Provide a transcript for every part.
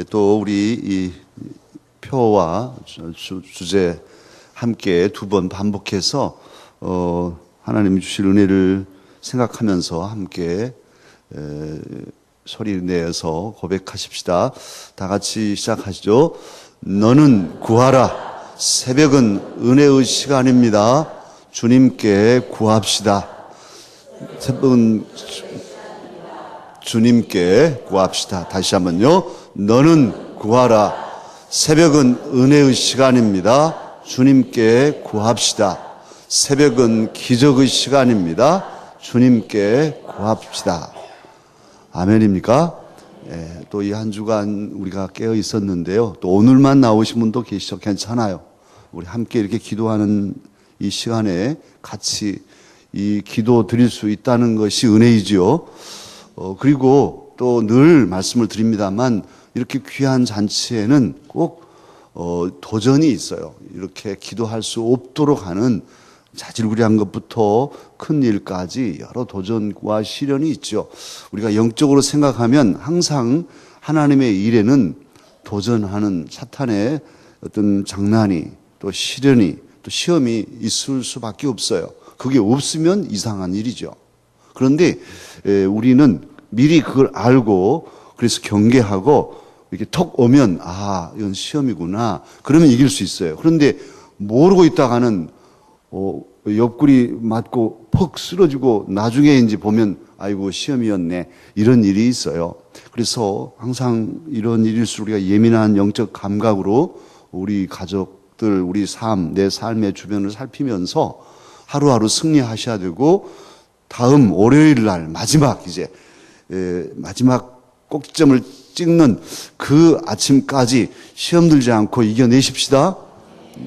또 우리 이 표와 주제 함께 두 번 반복해서 하나님이 주실 은혜를 생각하면서 함께 소리 내어서 고백하십시다. 다 같이 시작하시죠. 너는 구하라. 새벽은 은혜의 시간입니다. 주님께 구합시다. 새벽은 주님께 구합시다. 다시 한번요. 너는 구하라. 새벽은 은혜의 시간입니다. 주님께 구합시다. 새벽은 기적의 시간입니다. 주님께 구합시다. 아멘입니까? 또 이 한 주간 우리가 깨어 있었는데요. 또 오늘만 나오신 분도 계시죠. 괜찮아요. 우리 함께 이렇게 기도하는 이 시간에 같이 이 기도 드릴 수 있다는 것이 은혜이지요. 그리고 또 늘 말씀을 드립니다만 이렇게 귀한 잔치에는 꼭 도전이 있어요. 이렇게 기도할 수 없도록 하는 자질구레한 것부터 큰 일까지 여러 도전과 시련이 있죠. 우리가 영적으로 생각하면 항상 하나님의 일에는 도전하는 사탄의 어떤 장난이 또 시련이 또 시험이 있을 수밖에 없어요. 그게 없으면 이상한 일이죠. 그런데 우리는 미리 그걸 알고 그래서 경계하고 이렇게 턱 오면 이건 시험이구나. 그러면 이길 수 있어요. 그런데 모르고 있다가는 옆구리 맞고 퍽 쓰러지고 나중에 이제 보면 아이고 시험이었네. 이런 일이 있어요. 그래서 항상 이런 일일수록 우리가 예민한 영적 감각으로 우리 가족들, 우리 삶, 내 삶의 주변을 살피면서 하루하루 승리하셔야 되고 다음 월요일 날 마지막 마지막 꼭점을 찍는 그 아침까지 시험 들지 않고 이겨내십시다.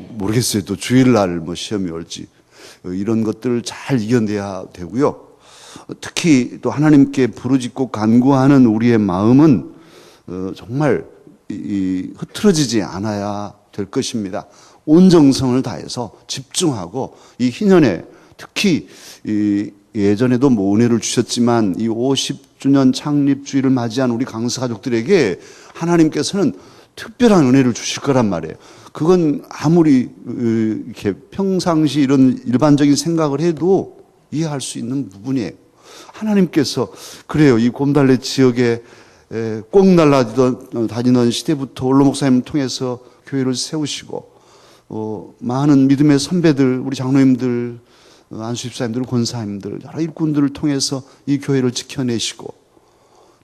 모르겠어요. 또 주일날 시험이 올지. 이런 것들을 잘 이겨내야 되고요. 특히 또 하나님께 부르짖고 간구하는 우리의 마음은 정말 흐트러지지 않아야 될 것입니다. 온 정성을 다해서 집중하고 이 희년에 특히 예전에도 은혜를 주셨지만 이 50주년 창립주일을 맞이한 우리 강서 가족들에게 하나님께서는 특별한 은혜를 주실 거란 말이에요. 그건 아무리 이렇게 평상시 이런 일반적인 생각을 해도 이해할 수 있는 부분이에요. 하나님께서 그래요. 이 곰달래 지역에 꼭 날아다니는 시대부터 올로 목사님을 통해서 교회를 세우시고 많은 믿음의 선배들, 우리 장로님들, 안수집사님들, 권사님들, 여러 일꾼들을 통해서 이 교회를 지켜내시고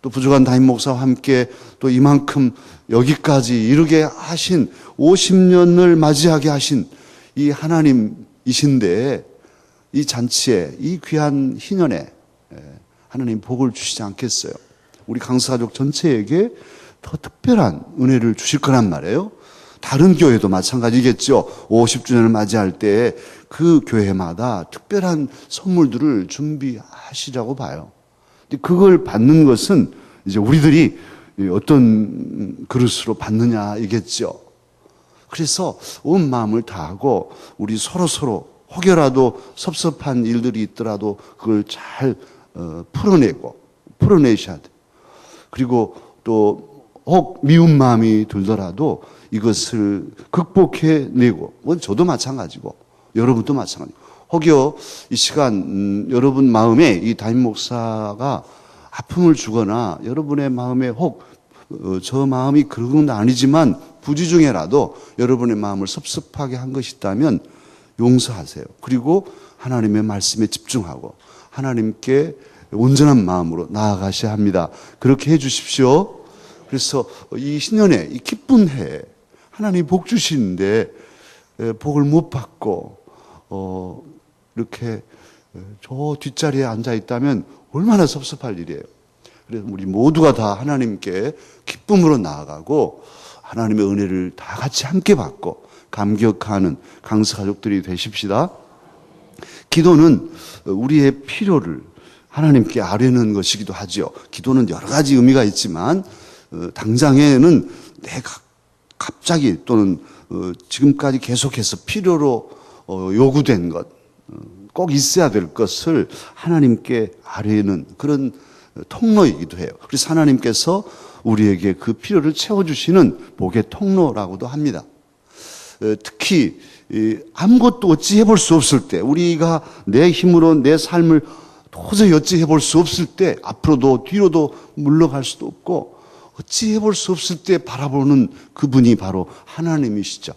또 부족한 담임 목사와 함께 또 이만큼 여기까지 이르게 하신 50년을 맞이하게 하신 이 하나님이신데 이 잔치에 이 귀한 희년에 하나님 복을 주시지 않겠어요? 우리 강서가족 전체에게 더 특별한 은혜를 주실 거란 말이에요. 다른 교회도 마찬가지겠죠. 50주년을 맞이할 때 그 교회마다 특별한 선물들을 준비하시라고 봐요. 근데 그걸 받는 것은 이제 우리들이 어떤 그릇으로 받느냐이겠죠. 그래서 온 마음을 다하고 우리 서로 혹여라도 섭섭한 일들이 있더라도 그걸 잘 풀어내셔야 돼요. 그리고 또 혹 미운 마음이 들더라도 이것을 극복해내고, 저도 마찬가지고 여러분도 마찬가지고, 혹여 이 시간 여러분 마음에 이 담임 목사가 아픔을 주거나 여러분의 마음에 혹 저 마음이 그런 건 아니지만 부지 중에라도 여러분의 마음을 섭섭하게 한 것이 있다면 용서하세요. 그리고 하나님의 말씀에 집중하고 하나님께 온전한 마음으로 나아가셔야 합니다. 그렇게 해 주십시오. 그래서 이 신년에 이 기쁜 해에 하나님이 복 주시는데 복을 못 받고 이렇게 저 뒷자리에 앉아 있다면 얼마나 섭섭할 일이에요. 그래서 우리 모두가 다 하나님께 기쁨으로 나아가고 하나님의 은혜를 다 같이 함께 받고 감격하는 강서 가족들이 되십시다. 기도는 우리의 필요를 하나님께 아뢰는 것이기도 하죠. 기도는 여러 가지 의미가 있지만 당장에는 내가 갑자기 또는 지금까지 계속해서 필요로 요구된 것, 꼭 있어야 될 것을 하나님께 아뢰는 그런 통로이기도 해요. 그래서 하나님께서 우리에게 그 필요를 채워주시는 복의 통로라고도 합니다. 특히 아무것도 어찌 해볼 수 없을 때, 우리가 내 힘으로 내 삶을 도저히 어찌 해볼 수 없을 때, 앞으로도 뒤로도 물러갈 수도 없고 어찌 해볼 수 없을 때 바라보는 그분이 바로 하나님이시죠.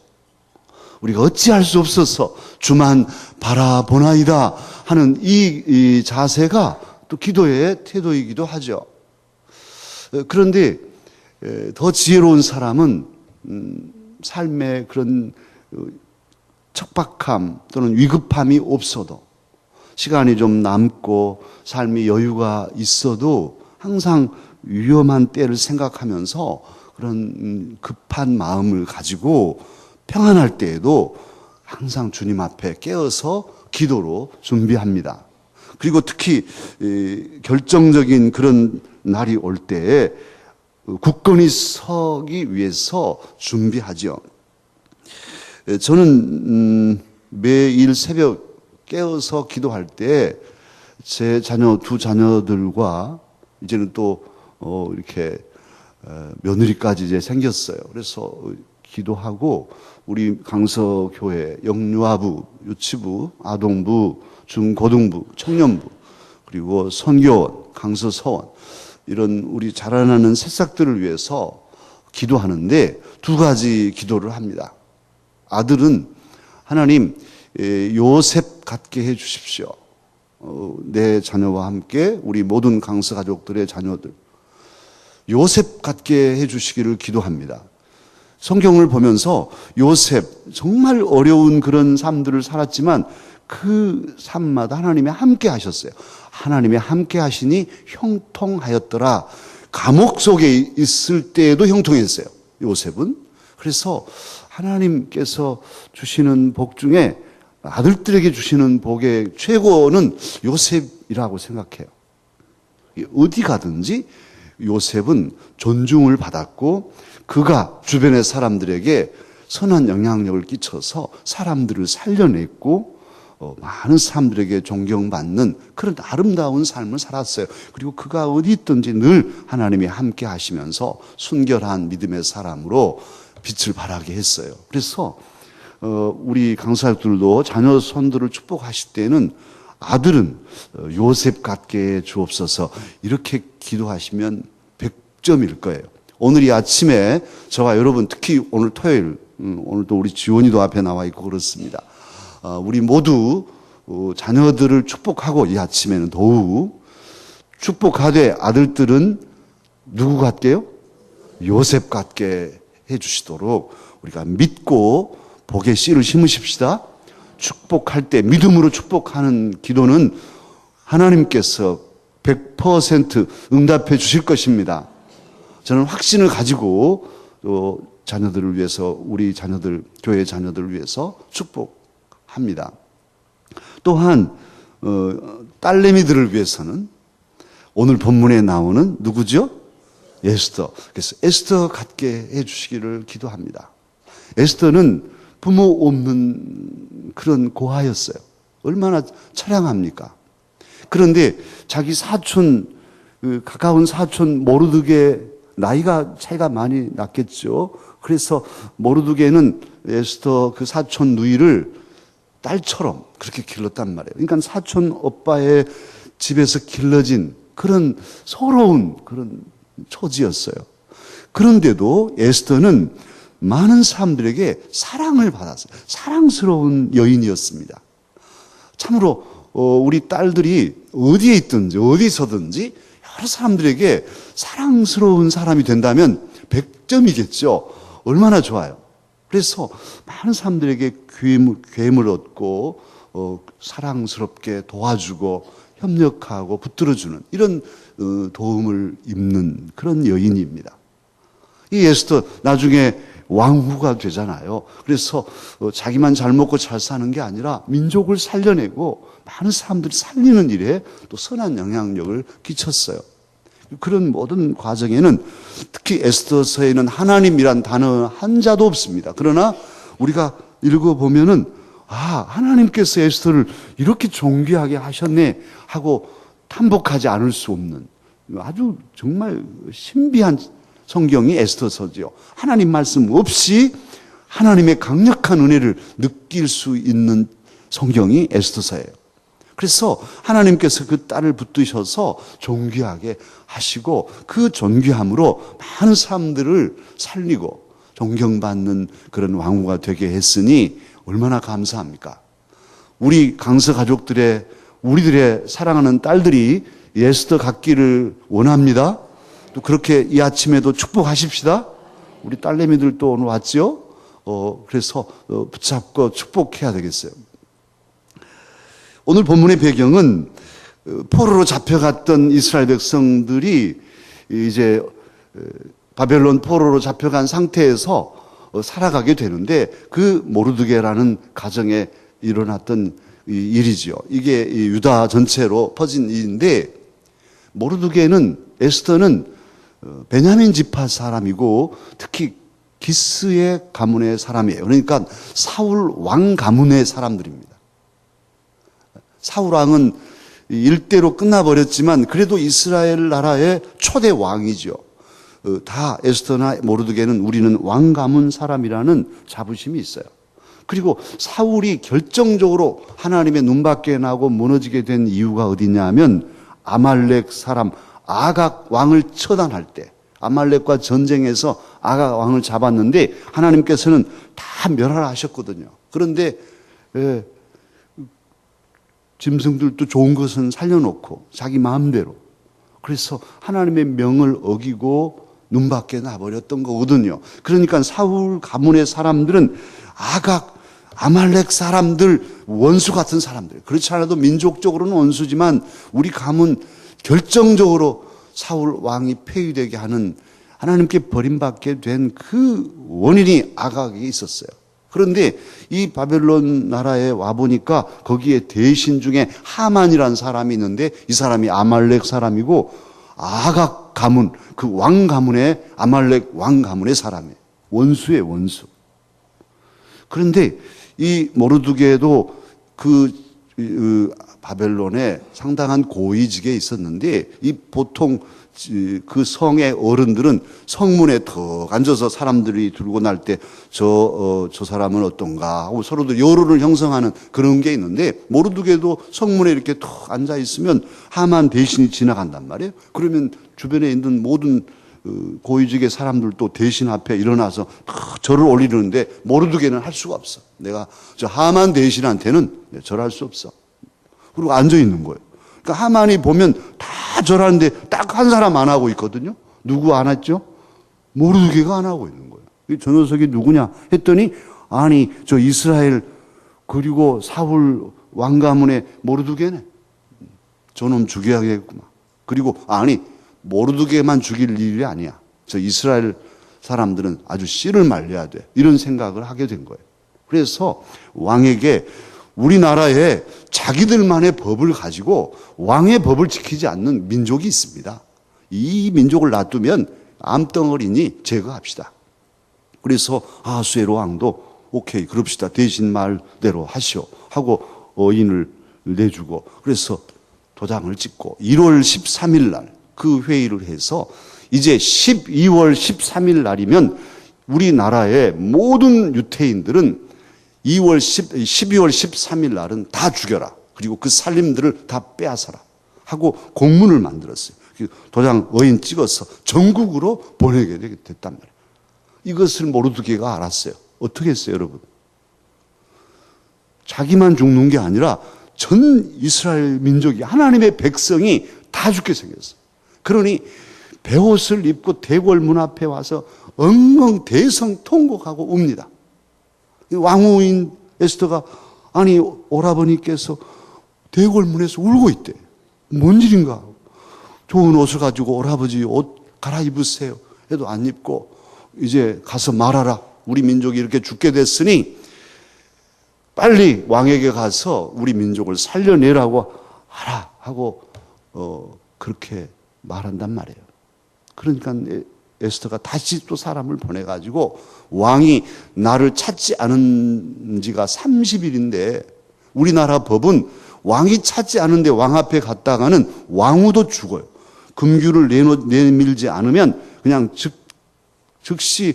우리가 어찌할 수 없어서 주만 바라보나이다 하는 이 자세가 또 기도의 태도이기도 하죠. 그런데 더 지혜로운 사람은 삶의 그런 척박함 또는 위급함이 없어도, 시간이 좀 남고 삶의 여유가 있어도 항상 위험한 때를 생각하면서 그런 급한 마음을 가지고 평안할 때에도 항상 주님 앞에 깨어서 기도로 준비합니다. 그리고 특히 결정적인 그런 날이 올 때에 굳건히 서기 위해서 준비하죠. 저는 매일 새벽 깨어서 기도할 때 제 두 자녀들과 이제는 또 이렇게 며느리까지 이제 생겼어요. 그래서 기도하고 우리 강서교회 영유아부, 유치부, 아동부, 중고등부, 청년부, 그리고 선교원, 강서서원, 이런 우리 자라나는 새싹들을 위해서 기도하는데 두 가지 기도를 합니다. 아들은 하나님 요셉 같게 해 주십시오. 내 자녀와 함께 우리 모든 강서 가족들의 자녀들 요셉 같게 해 주시기를 기도합니다. 성경을 보면서 요셉 정말 어려운 그런 삶들을 살았지만 그 삶마다 하나님이 함께 하셨어요. 하나님이 함께 하시니 형통하였더라. 감옥 속에 있을 때에도 형통했어요, 요셉은. 그래서 하나님께서 주시는 복 중에 아들들에게 주시는 복의 최고는 요셉이라고 생각해요. 어디 가든지 요셉은 존중을 받았고 그가 주변의 사람들에게 선한 영향력을 끼쳐서 사람들을 살려냈고 많은 사람들에게 존경받는 그런 아름다운 삶을 살았어요. 그리고 그가 어디 있든지 늘 하나님이 함께 하시면서 순결한 믿음의 사람으로 빛을 발하게 했어요. 그래서 우리 강사들도 자녀 손들을 축복하실 때는 아들은 요셉 같게 주옵소서 이렇게 기도하시면 100점일 거예요. 오늘 이 아침에 저와 여러분, 특히 오늘 토요일, 오늘도 우리 지원이도 앞에 나와 있고 그렇습니다. 우리 모두 자녀들을 축복하고 이 아침에는 더욱 축복하되 아들들은 누구 같게요? 요셉 같게 해주시도록 우리가 믿고 복의 씨를 심으십시다. 축복할 때 믿음으로 축복하는 기도는 하나님께서 100% 응답해 주실 것입니다. 저는 확신을 가지고 또 자녀들을 위해서, 우리 자녀들, 교회 자녀들을 위해서 축복합니다. 또한 딸내미들을 위해서는 오늘 본문에 나오는 누구죠? 에스더. 그래서 에스더 같게 해주시기를 기도합니다. 에스더는 부모 없는 그런 고아였어요. 얼마나 처량합니까? 그런데 자기 사촌, 가까운 사촌 모르드게 나이가 차이가 많이 났겠죠. 그래서 모르드게는 에스더 그 사촌 누이를 딸처럼 그렇게 길렀단 말이에요. 그러니까 사촌 오빠의 집에서 길러진 그런 서러운 그런 처지였어요. 그런데도 에스더는 많은 사람들에게 사랑을 받았어요. 사랑스러운 여인이었습니다. 참으로 우리 딸들이 어디에 있든지 어디서든지 여러 사람들에게 사랑스러운 사람이 된다면 100점이겠죠. 얼마나 좋아요. 그래서 많은 사람들에게 괴물 얻고 사랑스럽게 도와주고 협력하고 붙들어주는 이런 도움을 입는 그런 여인입니다. 이 에스더 나중에 왕후가 되잖아요. 그래서 자기만 잘 먹고 잘 사는 게 아니라 민족을 살려내고 많은 사람들을 살리는 일에 또 선한 영향력을 끼쳤어요. 그런 모든 과정에는 특히 에스더서에는 하나님이란 단어 한 자도 없습니다. 그러나 우리가 읽어보면은 하나님께서 에스더를 이렇게 존귀하게 하셨네 하고 탐복하지 않을 수 없는 아주 정말 신비한 성경이 에스더서지요. 하나님 말씀 없이 하나님의 강력한 은혜를 느낄 수 있는 성경이 에스더서예요. 그래서 하나님께서 그 딸을 붙드셔서 존귀하게 하시고 그 존귀함으로 많은 사람들을 살리고 존경받는 그런 왕후가 되게 했으니 얼마나 감사합니까? 우리 강서 가족들의 우리들의 사랑하는 딸들이 에스더 같기를 원합니다. 또 그렇게 이 아침에도 축복하십시다. 우리 딸내미들 또 오늘 왔지요? 그래서 붙잡고 축복해야 되겠어요. 오늘 본문의 배경은 포로로 잡혀갔던 이스라엘 백성들이 이제 바벨론 포로로 잡혀간 상태에서 살아가게 되는데 그 모르드게라는 가정에 일어났던 일이지요. 이게 유다 전체로 퍼진 일인데 모르드게는 에스더는 베냐민 지파 사람이고 특히 기스의 가문의 사람이에요. 그러니까 사울 왕 가문의 사람들입니다. 사울 왕은 일대로 끝나버렸지만 그래도 이스라엘 나라의 초대 왕이죠. 다 에스더나 모르드게는 우리는 왕 가문 사람이라는 자부심이 있어요. 그리고 사울이 결정적으로 하나님의 눈밖에 나고 무너지게 된 이유가 어디냐면 아말렉 사람 아각 왕을 처단할 때 아말렉과 전쟁에서 아각 왕을 잡았는데 하나님께서는 다 멸하하셨거든요. 그런데 짐승들도 좋은 것은 살려놓고 자기 마음대로 그래서 하나님의 명을 어기고 눈밖에 나버렸던 거거든요. 그러니까 사울 가문의 사람들은 아각 아말렉 사람들 원수 같은 사람들 그렇지 않아도 민족적으로는 원수지만 우리 가문 결정적으로 사울 왕이 폐위되게 하는 하나님께 버림받게 된 그 원인이 아각에 있었어요. 그런데 이 바벨론 나라에 와보니까 거기에 대신 중에 하만이라는 사람이 있는데 이 사람이 아말렉 사람이고 아각 가문 그 왕 가문의 아말렉 왕 가문의 사람이에요. 원수의 원수. 그런데 이 모르드게도 그 바벨론에 상당한 고위직에 있었는데 이 보통 그 성의 어른들은 성문에 턱 앉아서 사람들이 들고 날 때 저 사람은 어떤가 하고 서로들 여론을 형성하는 그런 게 있는데 모르드게도 성문에 이렇게 턱 앉아 있으면 하만 대신이 지나간단 말이에요. 그러면 주변에 있는 모든 고위직의 사람들도 대신 앞에 일어나서 절을 올리는데 모르드게는 할 수가 없어. 내가 저 하만 대신한테는 절할 수 없어. 그리고 앉아 있는 거예요. 그러니까 하만이 보면 다 절하는데 딱 한 사람 안 하고 있거든요. 누구 안 했죠? 모르드게가 안 하고 있는 거예요. 저 녀석이 누구냐 했더니 아니 저 이스라엘 그리고 사울 왕 가문의 모르드게네. 저놈 죽여야겠구만. 그리고 아니 모르드게만 죽일 일이 아니야. 저 이스라엘 사람들은 아주 씨를 말려야 돼. 이런 생각을 하게 된 거예요. 그래서 왕에게 우리나라에 자기들만의 법을 가지고 왕의 법을 지키지 않는 민족이 있습니다. 이 민족을 놔두면 암덩어리니 제거합시다. 그래서 아하수에로 왕도 오케이 그럽시다. 대신 말대로 하시오 하고 어인을 내주고 그래서 도장을 찍고 1월 13일 날 그 회의를 해서 이제 12월 13일 날이면 우리나라의 모든 유태인들은 12월 13일 날은 다 죽여라. 그리고 그 살림들을 다 빼앗아라. 하고 공문을 만들었어요. 도장 어인 찍어서 전국으로 보내게 됐단 말이에요. 이것을 모르드게가 알았어요. 어떻게 했어요, 여러분? 자기만 죽는 게 아니라 전 이스라엘 민족이 하나님의 백성이 다 죽게 생겼어요. 그러니 베옷을 입고 대궐 문 앞에 와서 엉엉 대성통곡하고 웁니다. 왕후인 에스더가 아니 오라버니께서 대궐 문에서 울고 있대. 뭔 일인가? 좋은 옷을 가지고 오라버지 옷 갈아입으세요. 해도 안 입고 이제 가서 말하라. 우리 민족이 이렇게 죽게 됐으니 빨리 왕에게 가서 우리 민족을 살려내라고 하라 하고 그렇게 말한단 말이에요. 그러니까 에스더가 다시 또 사람을 보내가지고 왕이 나를 찾지 않은 지가 30일인데 우리나라 법은 왕이 찾지 않은데 왕 앞에 갔다가는 왕후도 죽어요. 금규를 내밀지 않으면 그냥 즉시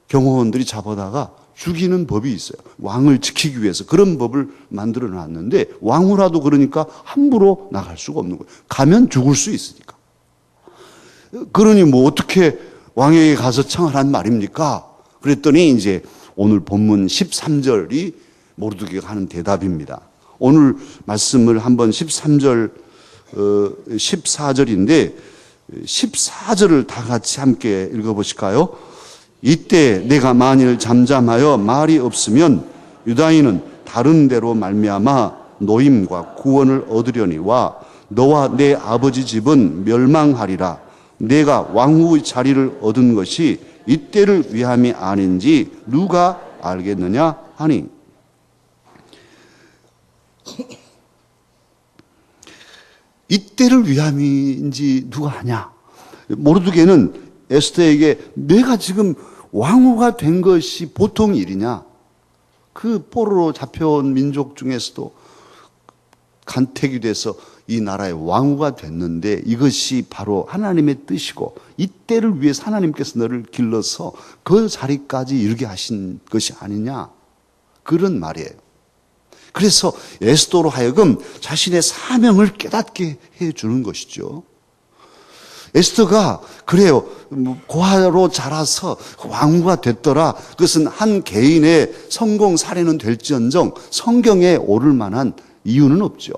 경호원들이 잡아다가 죽이는 법이 있어요. 왕을 지키기 위해서 그런 법을 만들어 놨는데 왕후라도 그러니까 함부로 나갈 수가 없는 거예요. 가면 죽을 수 있으니까. 그러니 뭐 어떻게 왕에게 가서 청하란 말입니까? 그랬더니 이제 오늘 본문 13절이 모르드게가 하는 대답입니다. 오늘 말씀을 한번 13절, 14절인데 14절을 다 같이 함께 읽어보실까요? 이때 내가 만일 잠잠하여 말이 없으면 유다인은 다른 데로 말미암아 노임과 구원을 얻으려니와 너와 내 아버지 집은 멸망하리라. 내가 왕후의 자리를 얻은 것이 이때를 위함이 아닌지 누가 알겠느냐 하니. 이때를 위함인지 누가 아냐? 모르드게는 에스더에게 내가 지금 왕후가 된 것이 보통 일이냐? 그 포로로 잡혀온 민족 중에서도 간택이 돼서 이 나라의 왕후가 됐는데 이것이 바로 하나님의 뜻이고 이때를 위해서 하나님께서 너를 길러서 그 자리까지 이르게 하신 것이 아니냐? 그런 말이에요. 그래서 에스더로 하여금 자신의 사명을 깨닫게 해주는 것이죠. 에스더가 그래요. 고아로 자라서 왕후가 됐더라. 그것은 한 개인의 성공 사례는 될지언정 성경에 오를 만한 이유는 없죠.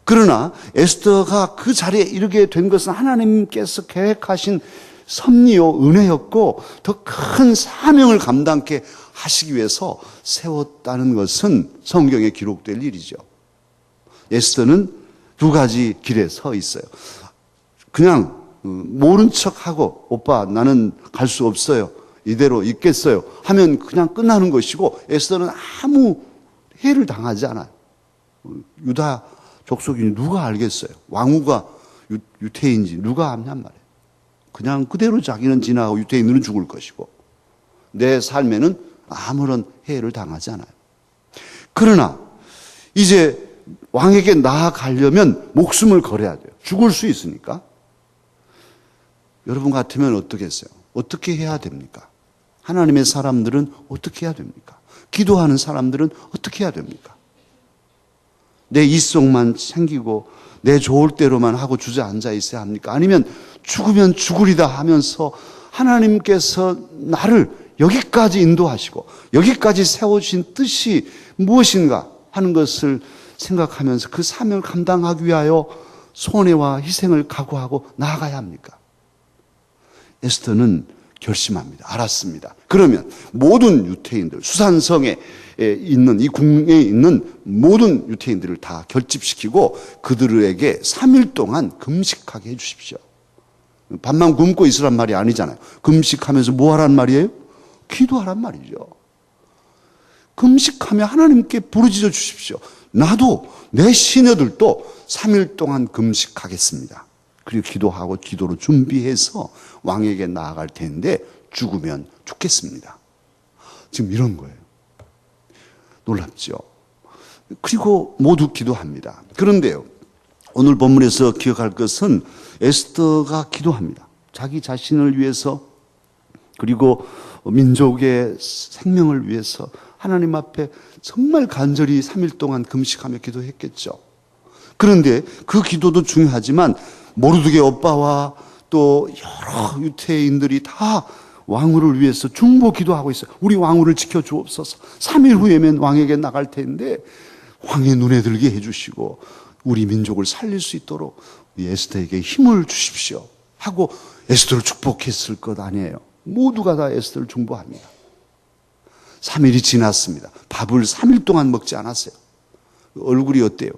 그러나 에스더가 그 자리에 이르게 된 것은 하나님께서 계획하신 섭리요 은혜였고 더 큰 사명을 감당케 하시기 위해서 세웠다는 것은 성경에 기록될 일이죠. 에스더는 두 가지 길에 서 있어요. 그냥 모른 척하고 오빠 나는 갈 수 없어요. 이대로 있겠어요. 하면 그냥 끝나는 것이고 에스더는 아무 해를 당하지 않아요. 유다 족속이니 누가 알겠어요. 왕후가 유태인인지 누가 아냔 말이에요. 그냥 그대로 자기는 지나가고 유태인들은 죽을 것이고 내 삶에는 아무런 해를 당하지 않아요. 그러나 이제 왕에게 나아가려면 목숨을 걸어야 돼요. 죽을 수 있으니까. 여러분 같으면 어떻겠어요? 어떻게 해야 됩니까? 하나님의 사람들은 어떻게 해야 됩니까? 기도하는 사람들은 어떻게 해야 됩니까? 내 이속만 챙기고 내 좋을 대로만 하고 주저앉아 있어야 합니까? 아니면 죽으면 죽으리다 하면서 하나님께서 나를 여기까지 인도하시고 여기까지 세우신 뜻이 무엇인가 하는 것을 생각하면서 그 사명을 감당하기 위하여 손해와 희생을 각오하고 나아가야 합니까? 에스더는 결심합니다. 알았습니다. 그러면 모든 유태인들, 수산성에 있는 이 궁에 있는 모든 유태인들을 다 결집시키고 그들에게 3일 동안 금식하게 해 주십시오. 밥만 굶고 있으란 말이 아니잖아요. 금식하면서 뭐 하란 말이에요? 기도하란 말이죠. 금식하며 하나님께 부르짖어 주십시오. 나도 내 시녀들도 3일 동안 금식하겠습니다. 그리고 기도하고 기도로 준비해서 왕에게 나아갈 텐데 죽으면 죽겠습니다. 지금 이런 거예요. 놀랍죠? 그리고 모두 기도합니다. 그런데요, 오늘 본문에서 기억할 것은 에스더가 기도합니다. 자기 자신을 위해서 그리고 민족의 생명을 위해서 하나님 앞에 정말 간절히 3일 동안 금식하며 기도했겠죠. 그런데 그 기도도 중요하지만 모르드게 오빠와 또 여러 유태인들이 다 왕후를 위해서 중보 기도하고 있어요. 우리 왕후를 지켜주옵소서. 3일 후에면 왕에게 나갈 텐데 왕의 눈에 들게 해주시고 우리 민족을 살릴 수 있도록 에스더에게 힘을 주십시오 하고 에스더를 축복했을 것 아니에요. 모두가 다 에스더를 중보합니다. 3일이 지났습니다. 밥을 3일 동안 먹지 않았어요. 얼굴이 어때요?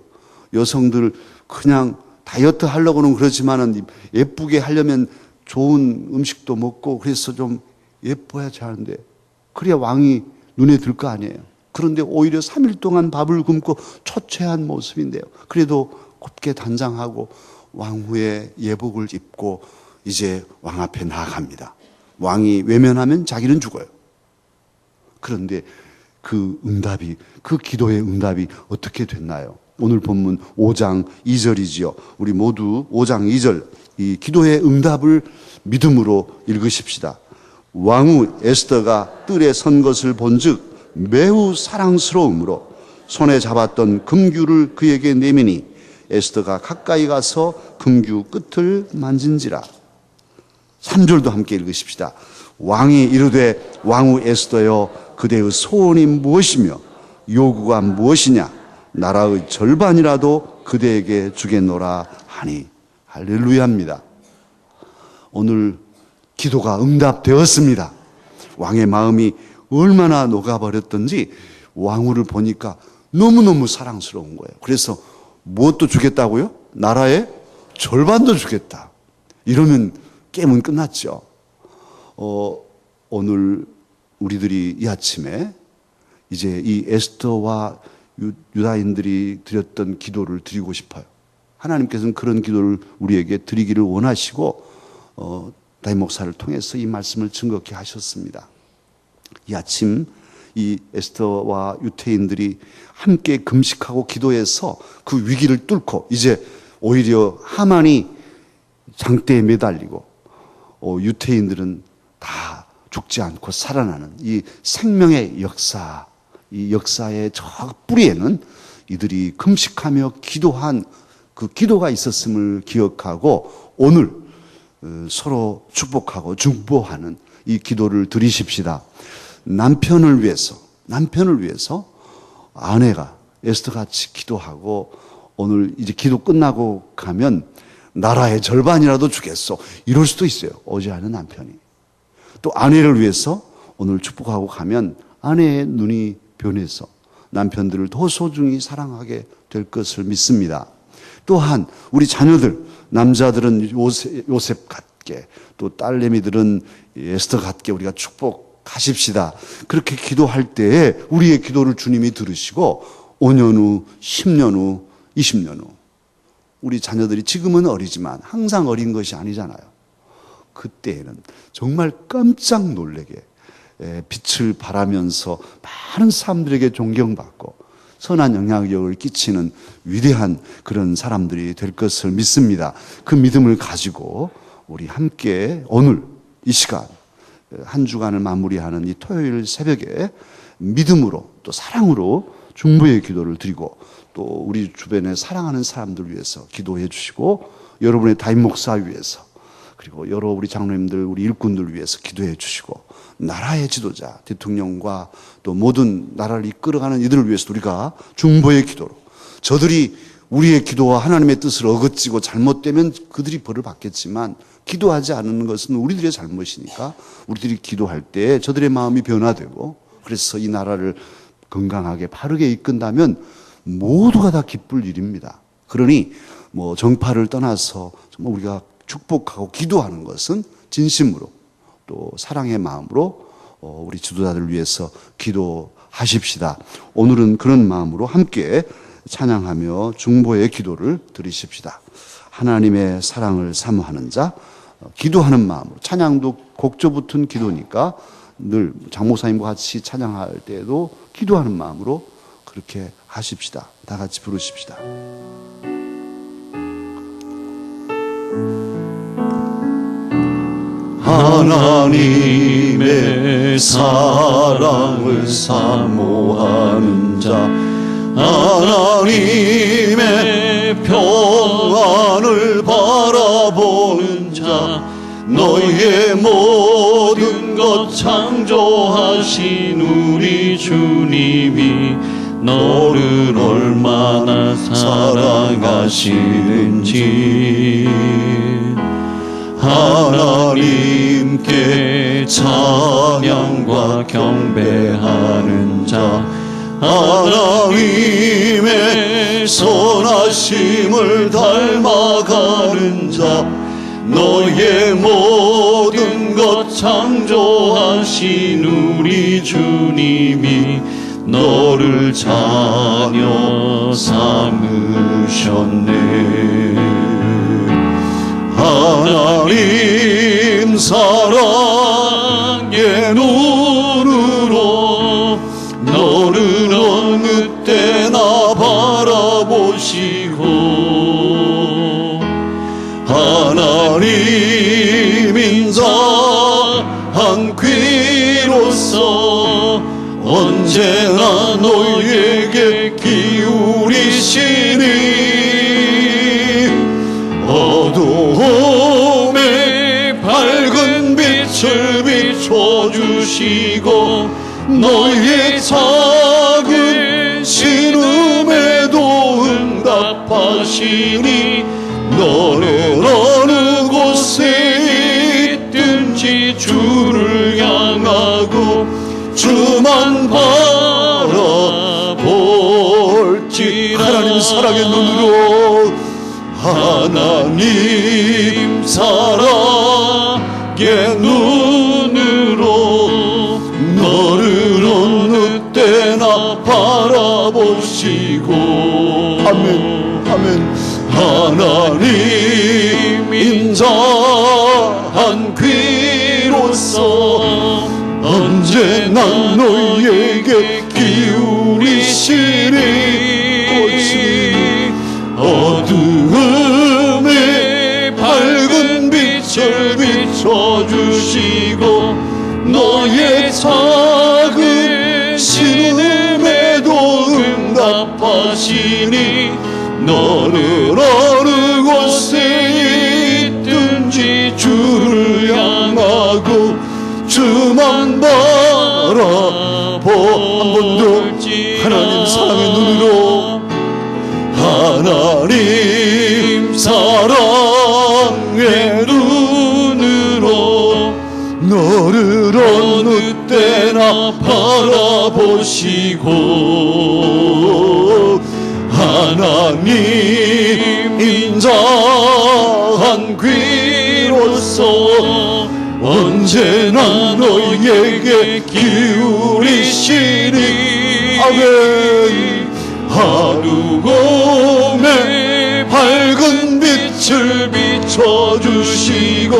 여성들 그냥 다이어트 하려고는 그렇지만은 예쁘게 하려면 좋은 음식도 먹고 그래서 좀 예뻐야지 하는데 그래야 왕이 눈에 들 거 아니에요. 그런데 오히려 3일 동안 밥을 굶고 초췌한 모습인데요. 그래도 곧게 단장하고 왕후의 예복을 입고 이제 왕 앞에 나아갑니다. 왕이 외면하면 자기는 죽어요. 그런데 그 응답이, 그 기도의 응답이 어떻게 됐나요? 오늘 본문 5장 2절이지요. 우리 모두 5장 2절 이 기도의 응답을 믿음으로 읽으십시다. 왕후 에스더가 뜰에 선 것을 본즉 매우 사랑스러움으로 손에 잡았던 금규를 그에게 내미니 에스더가 가까이 가서 금규 끝을 만진지라. 3절도 함께 읽으십시다. 왕이 이르되 왕후 에스더여 그대의 소원이 무엇이며 요구가 무엇이냐 나라의 절반이라도 그대에게 주겠노라 하니. 할렐루야입니다. 오늘 기도가 응답되었습니다. 왕의 마음이 얼마나 녹아버렸던지 왕후를 보니까 너무너무 사랑스러운 거예요. 그래서 무엇도 주겠다고요? 나라의 절반도 주겠다. 이러면 게임은 끝났죠. 오늘 우리들이 이 아침에 이제 이 에스더와 유다인들이 드렸던 기도를 드리고 싶어요. 하나님께서는 그런 기도를 우리에게 드리기를 원하시고 담임 목사를 통해서 이 말씀을 증거케 하셨습니다. 이 아침 이 에스더와 유태인들이 함께 금식하고 기도해서 그 위기를 뚫고 이제 오히려 하만이 장대에 매달리고 유태인들은 다 죽지 않고 살아나는 이 생명의 역사, 이 역사의 저 뿌리에는 이들이 금식하며 기도한 그 기도가 있었음을 기억하고 오늘 서로 축복하고 중보하는 이 기도를 드리십시다. 남편을 위해서 아내가 에스더같이 기도하고 오늘 이제 기도 끝나고 가면 나라의 절반이라도 주겠소. 이럴 수도 있어요. 오지 않은 남편이. 또 아내를 위해서 오늘 축복하고 가면 아내의 눈이 변해서 남편들을 더 소중히 사랑하게 될 것을 믿습니다. 또한 우리 자녀들, 남자들은 요셉 같게 또 딸내미들은 에스더 같게 우리가 축복하십시다. 그렇게 기도할 때에 우리의 기도를 주님이 들으시고 5년 후, 10년 후, 20년 후 우리 자녀들이 지금은 어리지만 항상 어린 것이 아니잖아요. 그때에는 정말 깜짝 놀라게 빛을 발하면서 많은 사람들에게 존경받고 선한 영향력을 끼치는 위대한 그런 사람들이 될 것을 믿습니다. 그 믿음을 가지고 우리 함께 오늘 이 시간 한 주간을 마무리하는 이 토요일 새벽에 믿음으로 또 사랑으로 중보의 기도를 드리고 또 우리 주변에 사랑하는 사람들 위해서 기도해 주시고 여러분의 담임 목사 위해서 그리고 여러 우리 장로님들 우리 일꾼들 위해서 기도해 주시고 나라의 지도자 대통령과 또 모든 나라를 이끌어가는 이들을 위해서 우리가 중보의 기도로 저들이 우리의 기도와 하나님의 뜻을 어긋지고 잘못되면 그들이 벌을 받겠지만 기도하지 않는 것은 우리들의 잘못이니까 우리들이 기도할 때 저들의 마음이 변화되고 그래서 이 나라를 건강하게 바르게 이끈다면 모두가 다 기쁠 일입니다. 그러니 뭐 정파를 떠나서 정말 우리가 축복하고 기도하는 것은 진심으로 또 사랑의 마음으로 우리 지도자들을 위해서 기도하십시다. 오늘은 그런 마음으로 함께 찬양하며 중보의 기도를 드리십시다. 하나님의 사랑을 사모하는 자, 기도하는 마음으로 찬양도 곡조 붙은 기도니까 늘 장목사님과 같이 찬양할 때에도 기도하는 마음으로 그렇게 하십시다. 다 같이 부르십시다. 하나님의 사랑을 사모하는 자, 하나님의 평안을 바라보는 자, 너희의 모든 것 창조하신 우리 주님이 너를 얼마나 사랑하시는지 하나님께 찬양과 경배하는 자, 하나님의 선하심을 닮아가는 자, 너의 모든 것 창조하신 우리 주님이 너를 자녀 삼으셨네. 하나님 사랑의 눈으로 너를 어느 때나 바라보시고 언제나 너에게 기울이시니 어두움에 밝은 빛을 비춰주시고 너의 작은 신음에도 응답하시니 너는 어느 곳에 있든지 주를 향하고 주만 바라볼지라. 하나님 사랑의 눈으로, 하나님 사랑의 눈으로 너를 어느 때나 바라보시고 아멘, 아멘. 하나님 인자한 귀로서 언제나 너희에게 기울이시니 어두움에 밝은 빛을 비춰주시고 너의 작은 신음에도 응답하시니 너는 어느 곳에 있든지 주를 향하고 주만 바라보. 한 번 더 하나님 사랑의 눈으로, 하나님 사랑의 눈으로 너를 어느 때나 바라보시고 하나님 인자한 귀로서 언제나 너희에게 기울이시니 아멘. 어두움에 밝은 빛을 비춰주시고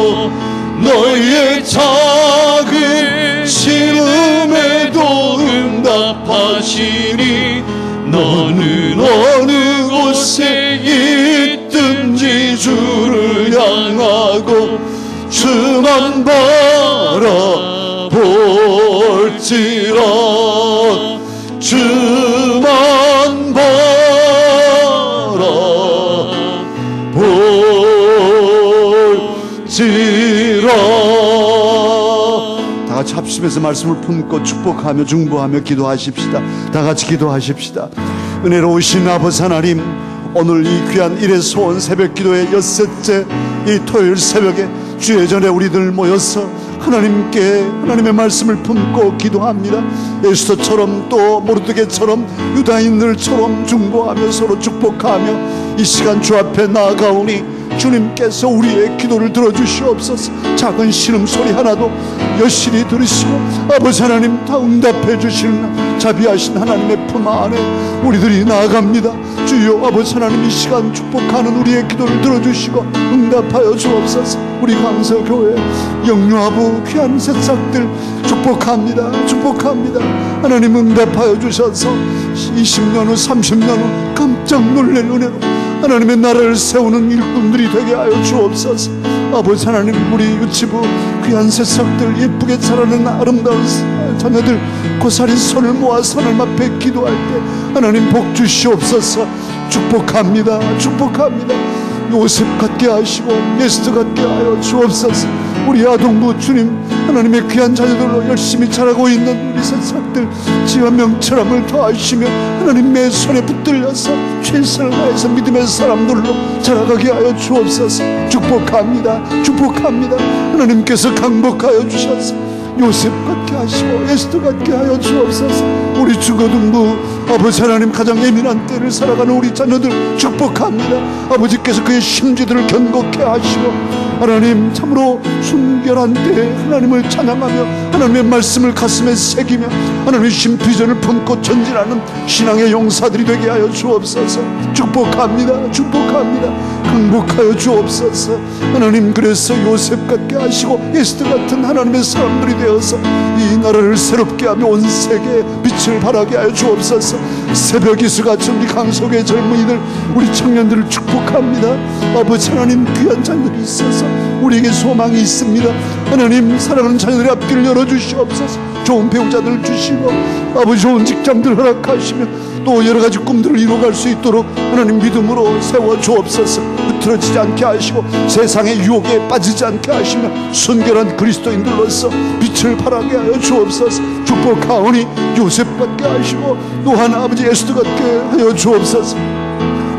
너희의 작은 신음에도 응답하시니 너는 어느 곳에 있든지 주를 향하고 주만 바라볼지라. 주만 바라볼지라. 다 같이 합심해서 말씀을 품고 축복하며 중보하며 기도하십시다. 다 같이 기도하십시다. 은혜로우신 아버지 하나님, 오늘 이 귀한 일의 소원 새벽 기도의 엿새째 이 토요일 새벽에 주의 전에 우리들 모여서 하나님께 하나님의 말씀을 품고 기도합니다. 에스더처럼 또 모르드게처럼 유다인들처럼 중보하며 서로 축복하며 이 시간 주 앞에 나아가오니 주님께서 우리의 기도를 들어주시옵소서. 작은 신음소리 하나도 여실히 들으시고 아버지 하나님 다 응답해 주시는 자비하신 하나님의 품 안에 우리들이 나아갑니다. 주여 아버지 하나님 이 시간 축복하는 우리의 기도를 들어주시고 응답하여 주옵소서. 우리 강서교회 영유아부 귀한 새싹들 축복합니다. 축복합니다. 하나님 응답하여 주셔서 20년 후 30년 후 깜짝 놀랄 은혜로 하나님의 나라를 세우는 일꾼들이 되게 하여 주옵소서. 아버지 하나님 우리 유치부 귀한 새싹들 예쁘게 자라는 아름다운 자녀들 고사리 손을 모아서 하나님 앞에 기도할 때 하나님 복 주시옵소서. 축복합니다. 축복합니다. 요셉 같게 하시고 에스더 같게 하여 주옵소서. 우리 아동부 주님 하나님의 귀한 자녀들로 열심히 자라고 있는 우리 새싹들 지와 명철함을 더하시며 하나님의 손에 붙들려서 최선을 다해서 믿음의 사람들로 자라가게 하여 주옵소서. 축복합니다. 축복합니다. 하나님께서 강복하여 주셔서 요셉 같게 하시고 에스더 같게 하여 주옵소서. 우리 중고등부 아버지 하나님 가장 예민한 때를 살아가는 우리 자녀들 축복합니다. 아버지께서 그의 심지들을 견고케 하시고 하나님 참으로 순결한 때에 하나님을 찬양하며 하나님의 말씀을 가슴에 새기며 하나님의 심피전을 품고 전진하는 신앙의 용사들이 되게 하여 주옵소서. 축복합니다. 축복합니다. 강복하여 주옵소서. 하나님 그래서 요셉 같게 하시고 에스더 같은 하나님의 사람들이 되어서 이 나라를 새롭게 하며 온 세계에 빛을 발하게 하여 주옵소서. 새벽 이슬같이 우리 강석의 젊은이들 우리 청년들을 축복합니다. 아버지 하나님 귀한 자녀들이 있어서 우리에게 소망이 있습니다. 하나님 사랑하는 자녀들의 앞길을 열어주시옵소서. 좋은 배우자들 주시고 아버지 좋은 직장들 허락하시며 또 여러 가지 꿈들을 이루어갈 수 있도록 하나님 믿음으로 세워 주옵소서. 흐트러지지 않게 하시고 세상의 유혹에 빠지지 않게 하시며 순결한 그리스도인들로서 빛을 발하게 하여 주옵소서. 축복하오니 요셉 같게 하시고 또한 아버지 에스더 같게 하여 주옵소서.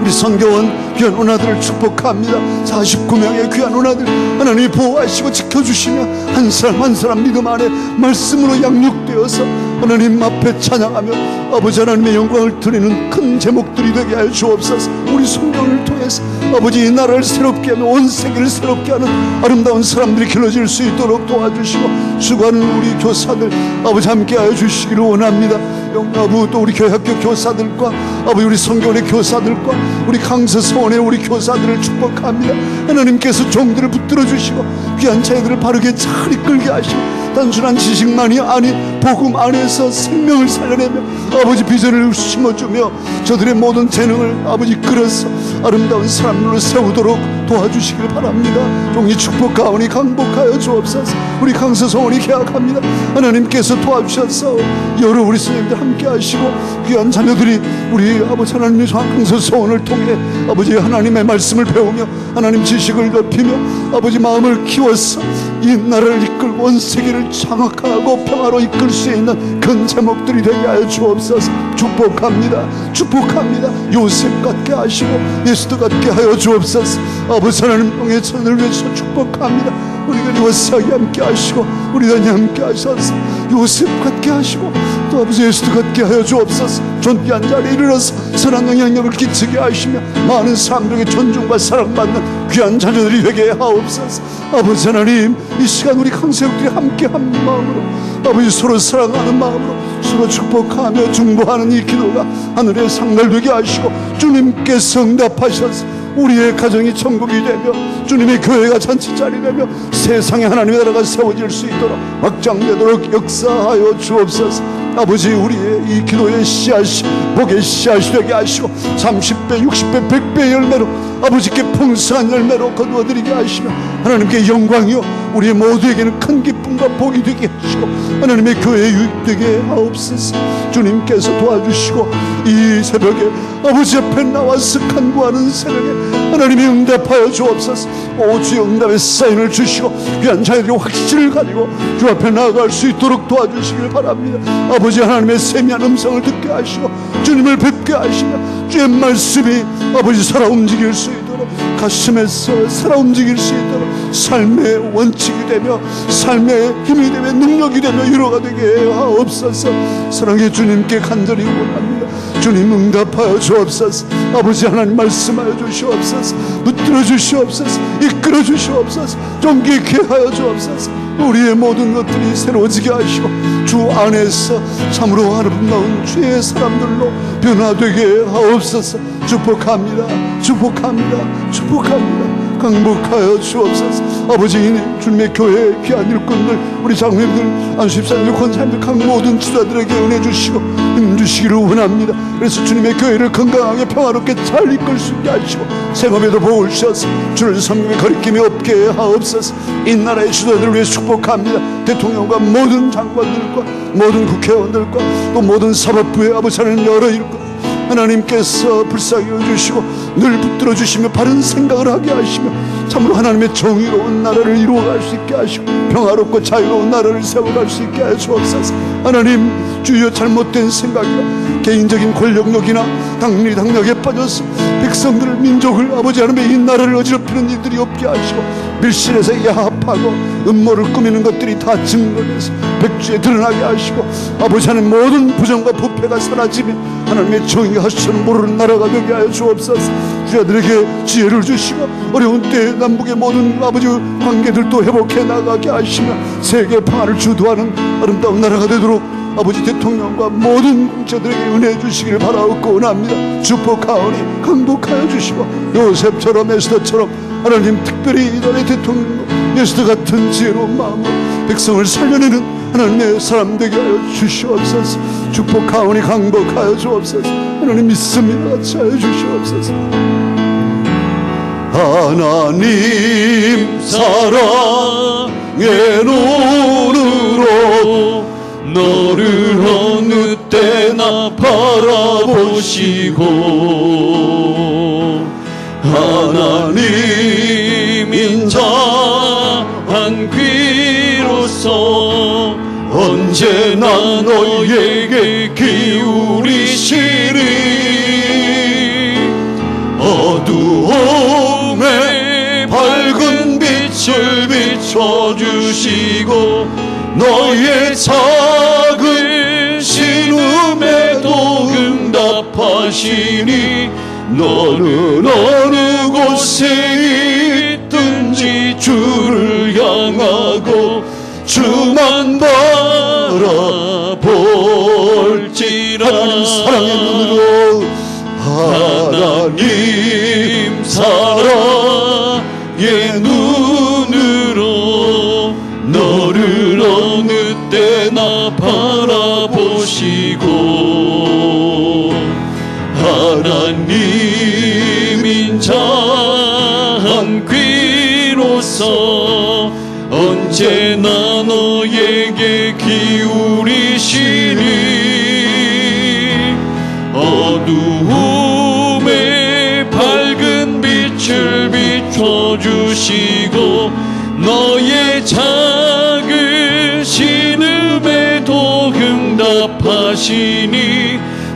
우리 선교원 귀한 은하들을 축복합니다. 49명의 귀한 은하들 하나님이 보호하시고 지켜주시며 한 사람 한 사람 믿음 안에 말씀으로 양육되어서 하나님 앞에 찬양하며 아버지 하나님의 영광을 드리는 큰 제목들이 되게 하여 주옵소서. 우리 선교원을 통해서 아버지 이 나라를 새롭게 하며 온 세계를 새롭게 하는 아름다운 사람들이 길러질 수 있도록 도와주시고 수고하는 우리 교사들 아버지 함께 하여 주시기를 원합니다. 영아부 또 우리 교회학교 교사들과 아버지 우리 선교원의 교사들과 우리 강서서원의 우리 교사들을 축복합니다. 하나님께서 종들을 붙들어 주시고 귀한 자녀들을 바르게 잘 이끌게 하시고 단순한 지식만이 아닌 복음 안에서 생명을 살려내며 아버지 비전을 심어주며 저들의 모든 재능을 아버지 끌어서 아름다운 사람들로 세우도록 도와주시길 바랍니다. 종이 축복하오니 강복하여 주옵소서. 우리 강서서원이 계약합니다. 하나님께서 도와주셔서 여러 우리 선생님들 함께 하시고 귀한 자녀들이 우리 아버지 하나님의 강서서원을 통해 아버지 하나님의 말씀을 배우며 하나님 지식을 높이며 아버지 마음을 키워서 이 나라를 이끌고 온 세계를 장악하고 평화로 이끌 수 있는 큰 제목들이 되게 하여 주옵소서. 축복합니다. 축복합니다. 요셉 같게 하시고 에스더 같게 하여 주옵소서. 아버지 하나님 영의 천을 위해서 축복합니다. 우리가 리워스하게 함께 하시고 우리 단이 함께 하셔서 요셉 같게 하시고 또 아버지 에스더 같게 하여 주옵소서. 존귀한 자리에 이르러서 선한 영향력을 끼치게 하시며 많은 사람들에게 존중과 사랑받는 귀한 자녀들이 되게 하옵소서. 아버지 하나님 이 시간 우리 강세육들이 함께한 마음으로 아버지 서로 사랑하는 마음으로 서로 축복하며 중보하는 이 기도가 하늘에 상달되게 하시고 주님께서 응답하셔서 우리의 가정이 천국이 되며 주님의 교회가 잔치자리 되며 세상에 하나님의 나라가 세워질 수 있도록 확장되도록 역사하여 주옵소서. 아버지 우리의 이 기도의 씨앗이 복의 씨앗이 되게 하시고 30배 60배 100배 열매로 아버지께 풍성한 열매로 거두어드리게 하시며 하나님께 영광이요 우리 모두에게는 큰 기쁨과 복이 되게 하시고 하나님의 교회에 유익되게 하옵소서. 주님께서 도와주시고 이 새벽에 아버지 앞에 나와서 간구하는 새벽에 하나님이 응답하여 주옵소서. 오 주의 응답의 사인을 주시고 귀한 자녀들이 확신을 가지고 주 앞에 나아갈 수 있도록 도와주시길 바랍니다. 아버지 하나님의 세미한 음성을 듣게 하시고 주님을 뵙게 하시며 주의 말씀이 아버지 살아 움직일 수 있도록 가슴에서 살아 움직일 수 있도록 삶의 원칙이 되며 삶의 힘이 되며 능력이 되며 위로가 되게 하옵소서. 사랑의 주님께 간절히 원합니다. 주님 응답하여 주옵소서. 아버지 하나님 말씀하여 주시옵소서. 붙들어 주시옵소서. 이끌어 주시옵소서. 존귀케 하여 주옵소서. 우리의 모든 것들이 새로워지게 하시고 주 안에서 참으로 아름다운 주의 사람들로 변화되게 하옵소서. 축복합니다. 축복합니다. 축복합니다. 강복하여 주옵소서. 아버지 주님의 교회 귀한 일꾼들 우리 장로님들 안수집사님들 권사님들 각 모든 지도자들에게 은혜 주시고 힘 주시기를 원합니다. 그래서 주님의 교회를 건강하게 평화롭게 잘 이끌 수 있게 하시고 생업에도 복을 주셔서 주를 섬김에 거리낌이 없게 하옵소서. 이 나라의 지도자들을 위해 축복합니다. 대통령과 모든 장관들과 모든 국회의원들과 또 모든 사법부의 아버지 하나님 여러 일꾼 하나님께서 불쌍히 여주시고 늘 붙들어 주시며 바른 생각을 하게 하시며 참으로 하나님의 정의로운 나라를 이루어갈 수 있게 하시고 평화롭고 자유로운 나라를 세워갈 수 있게 하여 주옵소서. 하나님 주여 잘못된 생각이나 개인적인 권력욕이나 당리당략에 빠져서 백성들을 민족을 아버지 하나님의 이 나라를 어지럽히는 일들이 없게 하시고 밀실에서 야합하고 음모를 꾸미는 것들이 다 증거돼서 백주에 드러나게 하시고 아버지 하나님 모든 부정과 부패가 사라지며 하나님의 정의가 하시는 모르는 나라가 되게 하여 주옵소서. 주야들에게 지혜를 주시고 어려운 때에 남북의 모든 아버지 관계들도 회복해 나가게 하시며 세계 평화를 주도하는 아름다운 나라가 되도록 아버지 대통령과 모든 공자들에게 은혜 주시기를 바라옵고 원합니다. 축복하오니 강복하여 주시고 요셉처럼 에스더처럼 하나님 특별히 이달의 대통령 에스더 같은 지혜로운 마음으로 백성을 살려내는 하나님의 사람 되게 하여 주시옵소서. 축복하오니 강복하여 주옵소서. 하나님 믿습니다. 같이 하여 주시옵소서. 하나님 사랑의 눈으로 바라보시고 하나님 인자한 귀로서 언제나 너에게 기울이시리 어두움에 밝은 빛을 비춰주시고 너의 작은 신음에도 응답하시니 너는 어느 곳에 있든지 주를 향하고 주만 바라볼지라 하나님 사랑의 눈으로 너를 어느 때나 바라보시고 하나님 인자한 귀로서 언제나 너에게 기울이시니 어두움에 밝은 빛을 비춰주시고 너의 작은 신음에도 응답하시니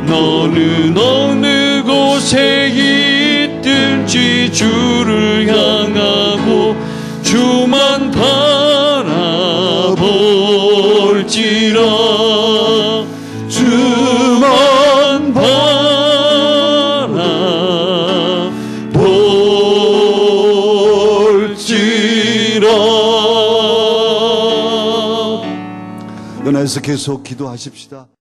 너는 어느 곳에 있든지 주를 향하고 주만 바라볼지라 주만 바라볼지라. 연애에서 계속 기도하십시다.